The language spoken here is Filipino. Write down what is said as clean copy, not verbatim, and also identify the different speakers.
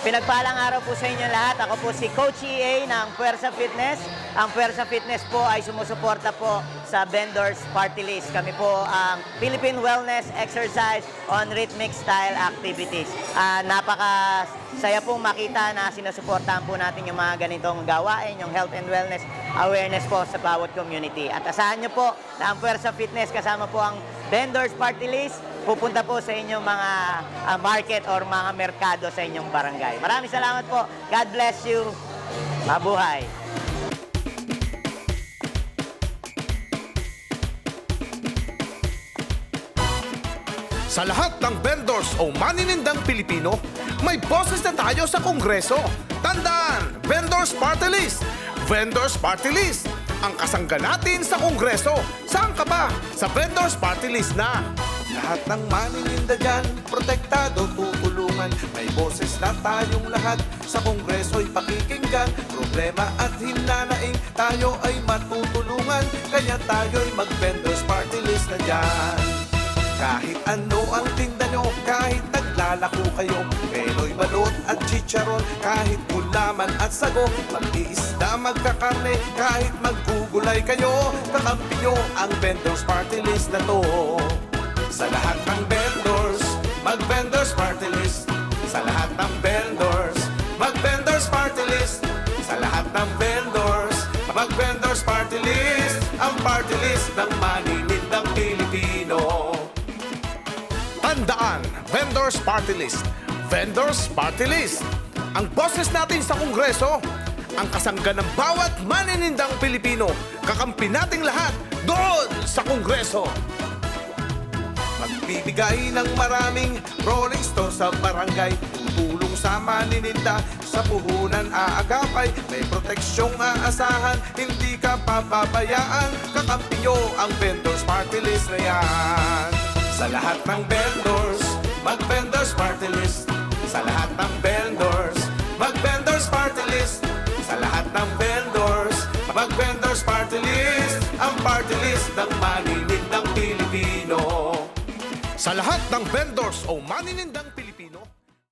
Speaker 1: Pinagpalang araw po sa inyo lahat. Ako po si Coach EA ng Puwersa Fitness. Ang Puwersa Fitness po ay sumusuporta po sa Vendors Party List. Kami po ang Philippine Wellness Exercise on Rhythmic Style Activities. Napakasaya pong makita na sinusuportahan po natin yung mga ganitong gawain, yung health and wellness awareness po sa bawat community. At asahan nyo po na ang Puwersa Fitness kasama po ang Vendors Party List pupunta po sa inyong mga market or mga merkado sa inyong barangay. Maraming salamat po. God bless you. Mabuhay.
Speaker 2: Sa lahat ng vendors o maninindang Pilipino, may boses na tayo sa Kongreso. Tandaan, Vendors Party List! Vendors Party List! Ang kasangga natin sa Kongreso. Saan ka ba? Sa Vendors Party List na!
Speaker 3: Lahat ng manininda dyan, protektado, tutulungan. May boses na tayong lahat, sa Kongreso'y pakikinggan. Problema at hinanaing, tayo ay matutulungan. Kaya tayo'y mag-Vendors Party List na dyan. Kahit ano ang tinda nyo, kahit naglalako kayo, pelo'y balot at chicharon, kahit gulaman at sago, mag-iisda, magkakarne, kahit maggugulay kayo, kakampi nyo ang Vendors Party List na to. Sa lahat ng vendors, mag-Vendors Party List. Sa lahat ng vendors, mag-Vendors Party List. Sa lahat ng vendors, mag-Vendors Party List. Ang party list ng maninindang Pilipino.
Speaker 2: Tandaan, Vendors Party List. Vendors Party List. Ang boses natin sa Kongreso. Ang kasangga ng bawat maninindang Pilipino. Kakampi nating lahat doon sa Kongreso.
Speaker 3: Magbibigay ng maraming rolling stone sa barangay. Tutulong sa manininda, sa puhunan aagapay. May proteksyong aasahan, hindi ka papabayaan. Kakampi nyo ang Vendors Party List na yan. Sa lahat ng vendors, mag-Vendors Party List. Sa lahat ng vendors, mag-Vendors Party List. Sa lahat ng vendors, mag-Vendors Party List. Ang party list ng maninindang Pilipino.
Speaker 2: Sa lahat ng vendors o maninindang